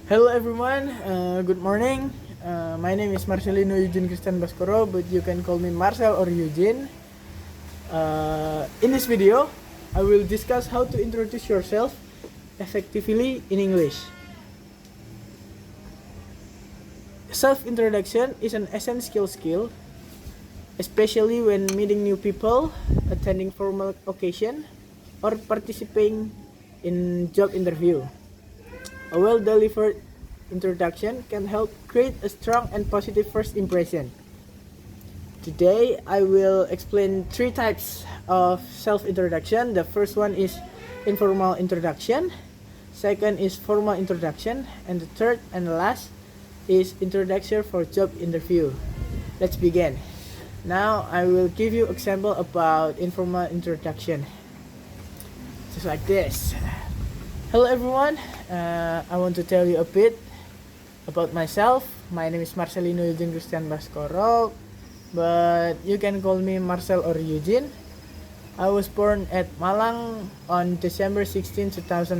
Hello everyone, good morning. My name is Marcelino Eugene Christian Baskoro, but you can call me Marcel or Eugene. In this video, I will discuss how to introduce yourself effectively in English. Self-introduction is an essential skill, especially when meeting new people, attending formal occasion, or participating in job interview. A well-delivered introduction can help create a strong and positive first impression. Today, I will explain three types of self-introduction. The first one is informal introduction, second is formal introduction, and the third and last is introduction for job interview. Let's begin. Now, I will give you example about informal introduction. Just like this. Hello everyone, I want to tell you a bit about myself. My name is Marcelino Eugene Christian Baskoro, but you can call me Marcel or Eugene. I was born at Malang on December 16, 2006.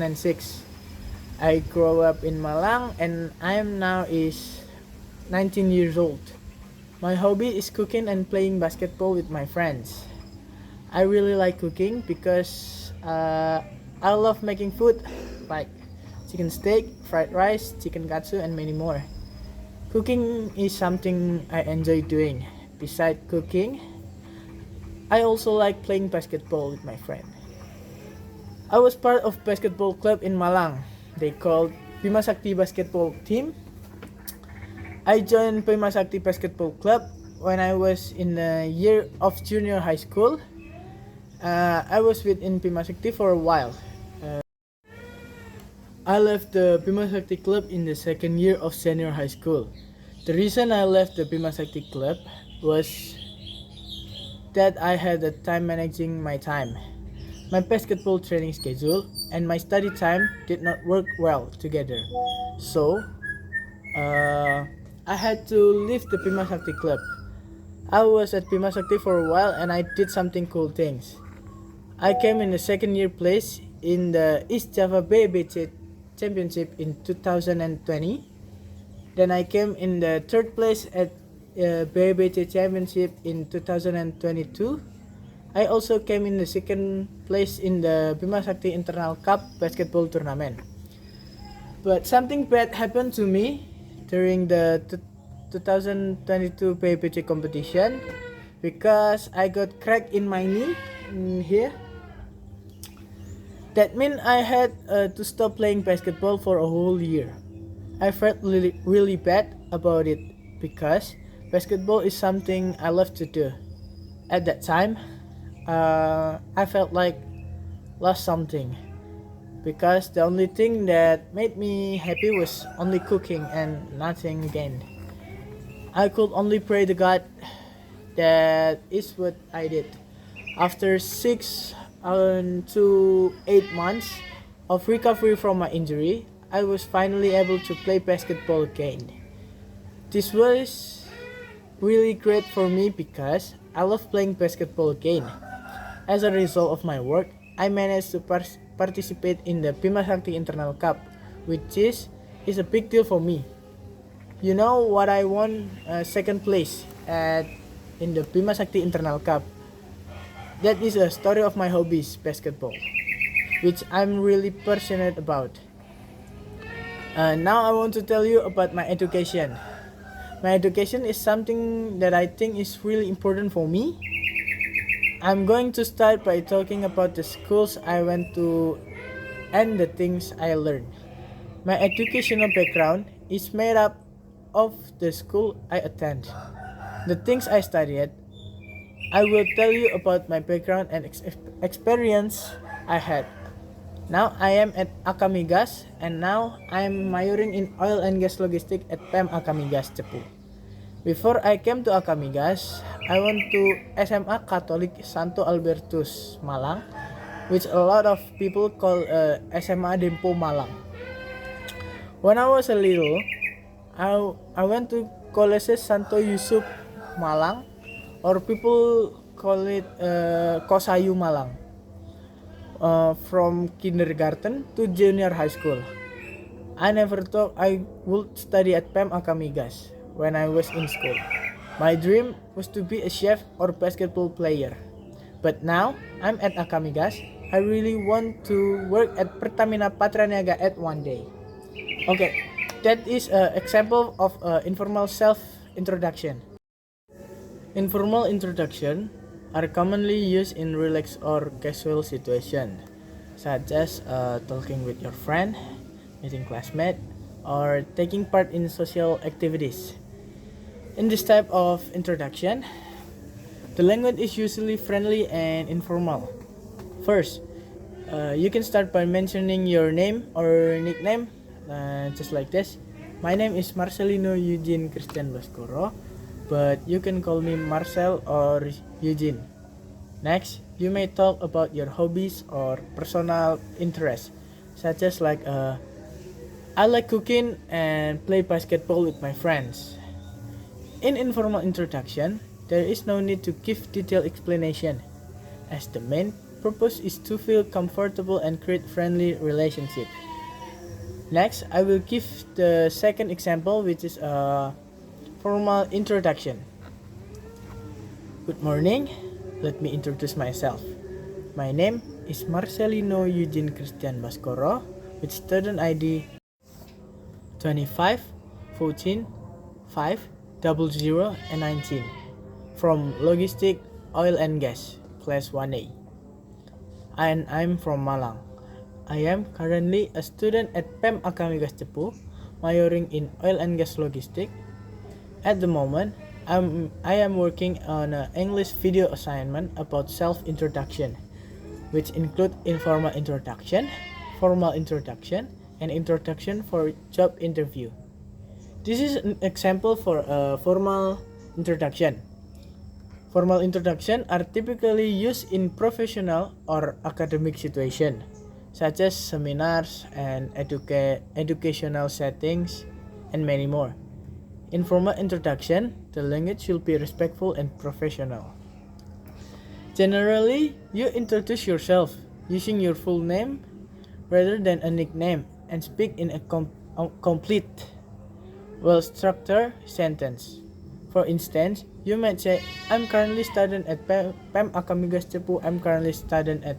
I grew up in Malang and I am now is 19 years old. My hobby is cooking and playing basketball with my friends. I really like cooking because I love making food like chicken steak, fried rice, chicken katsu, and many more. Cooking is something I enjoy doing. Besides cooking, I also like playing basketball with my friend. I was part of basketball club in Malang. They called Bima Sakti Basketball Team. I joined Bima Sakti Basketball Club when I was in the year of junior high school. I was within Bima Sakti for a while. I left the Bima Sakti Club in the second year of senior high school. The reason I left the Bima Sakti Club was that I had a time managing my time. My basketball training schedule and my study time did not work well together. So, I had to leave the Bima Sakti Club. I was at Bima Sakti for a while and I did something cool things. I came in the second year place in the East Java BBC Championship in 2020. Then I came in the third place at BBC Championship in 2022. I also came in the second place in the Bima Sakti Internal Cup basketball tournament. But something bad happened to me during the 2022 BBC competition because I got crack in my knee here. That meant I had to stop playing basketball for a whole year. I felt really bad about it because basketball is something I love to do. At that time, I felt like lost something because the only thing that made me happy was only cooking and nothing again. I could only pray to God. That is what I did. After 6 to 8 months of recovery from my injury, I was finally able to play basketball again. This was really great for me because I love playing basketball again. As a result of my work, I managed to participate in the Bima Sakti Internal Cup, which is a big deal for me. You know what, I won second place in the Bima Sakti Internal Cup. That is a story of my hobbies, basketball, which I'm really passionate about. Now I want to tell you about my education. My education is something that I think is really important for me. I'm going to start by talking about the schools I went to and the things I learned. My educational background is made up of the school I attend, the things I studied. I will tell you about my background and experience I had. Now I am at Akamigas and now I am majoring in oil and gas logistics at PEM Akamigas Cepu. Before I came to Akamigas, I went to SMA Katolik Santo Albertus Malang, which a lot of people call SMA Dempo Malang. When I was a little, I went to College Santo Yusuf Malang, or people call it Kosayu Malang, from kindergarten to junior high school. I never thought I would study at PEM Akamigas when I was in school. My dream was to be a chef or basketball player. But now I'm at Akamigas. I really want to work at Pertamina Patraniaga at one day. Okay, that is an example of informal self-introduction. Informal introduction are commonly used in relaxed or casual situations, such as talking with your friend, meeting classmates, or taking part in social activities. In this type of introduction, the language is usually friendly and informal. First, you can start by mentioning your name or nickname, just like this. My name is Marcelino Eugene Christian Baskoro, but you can call me Marcel or Eugene. Next, you may talk about your hobbies or personal interests, such as I like cooking and play basketball with my friends. In informal introduction, there is no need to give detailed explanation, as the main purpose is to feel comfortable and create friendly relationship. Next, I will give the second example, which is a formal introduction. Good morning. Let me introduce myself. My name is Marcelino Eugene Christian Baskoro with student ID 25 14 5 00 and 19 from Logistic Oil and Gas Class 1A. And I'm from Malang. I am currently a student at PEM Akamigas Cepu, majoring in Oil and Gas Logistic. At the moment, I am working on an English video assignment about self-introduction, which include informal introduction, formal introduction, and introduction for job interview. This is an example for a formal introduction. Formal introduction are typically used in professional or academic situations, such as seminars and educational settings, and many more. In formal introduction, the language should be respectful and professional. Generally, you introduce yourself using your full name rather than a nickname and speak in a complete, well-structured sentence. For instance, you might say, I'm currently studying at PEM Akamigas Cepu, I'm currently studying at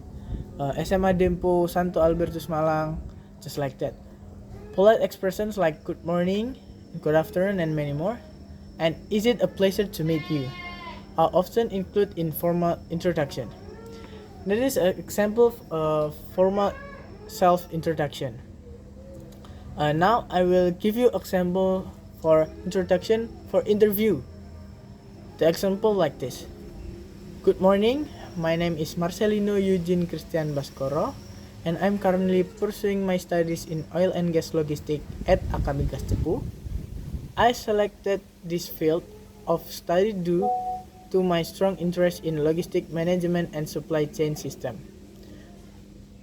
SMA Dempo Santo Albertus Malang, just like that. Polite expressions like good morning, good afternoon, and many more, and is it a pleasure to meet you, are often included in formal introduction. That is an example of formal self-introduction. Now I will give you example for introduction for interview. The example like this. Good morning, my name is Marcelino Eugene Christian Baskoro, and I'm currently pursuing my studies in oil and gas logistics at Akamigas Cepu. I selected this field of study due to my strong interest in logistic management and supply chain system,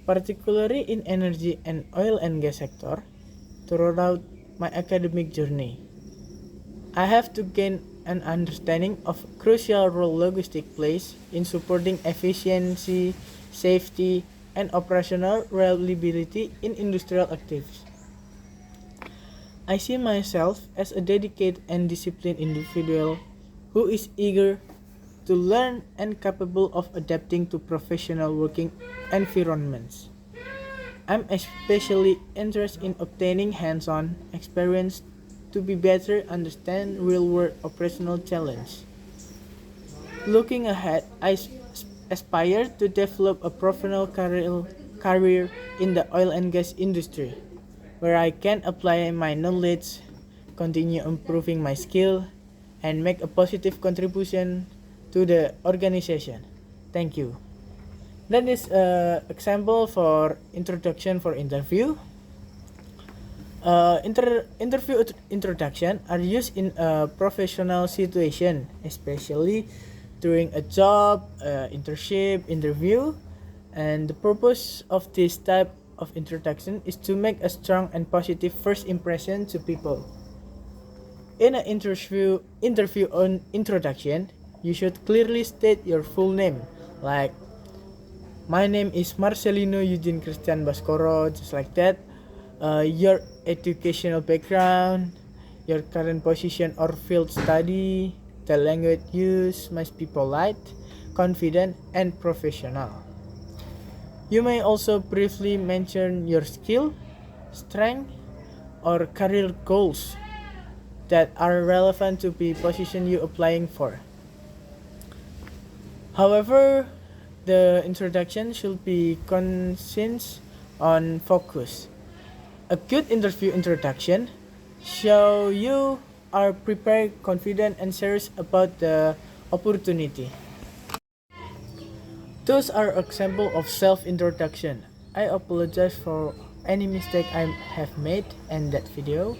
particularly in energy and oil and gas sector. Throughout my academic journey, I have to gain an understanding of crucial role logistics plays in supporting efficiency, safety, and operational reliability in industrial activities. I see myself as a dedicated and disciplined individual who is eager to learn and capable of adapting to professional working environments. I'm especially interested in obtaining hands-on experience to be better understand real-world operational challenges. Looking ahead, I aspire to develop a professional career in the oil and gas industry, where I can apply my knowledge, continue improving my skill, and make a positive contribution to the organization. Thank you. That is an example for introduction for interview. Interview introduction are used in a professional situation, especially during a job, internship, interview, and the purpose of this type of introduction is to make a strong and positive first impression to people. In an interview on introduction, you should clearly state your full name, like my name is Marcelino Eugene Christian Baskoro, just like that. Your educational background, your current position or field study. The language used must be polite, confident, and professional. You may also briefly mention your skill, strength, or career goals that are relevant to the position you applying for. However, the introduction should be conscious on focus. A good interview introduction show you are prepared, confident, and serious about the opportunity. Those are example of self-introduction. I apologize for any mistake I have made in that video.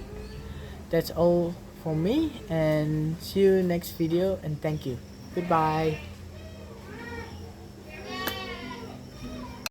That's all for me, and see you next video, and thank you. Goodbye.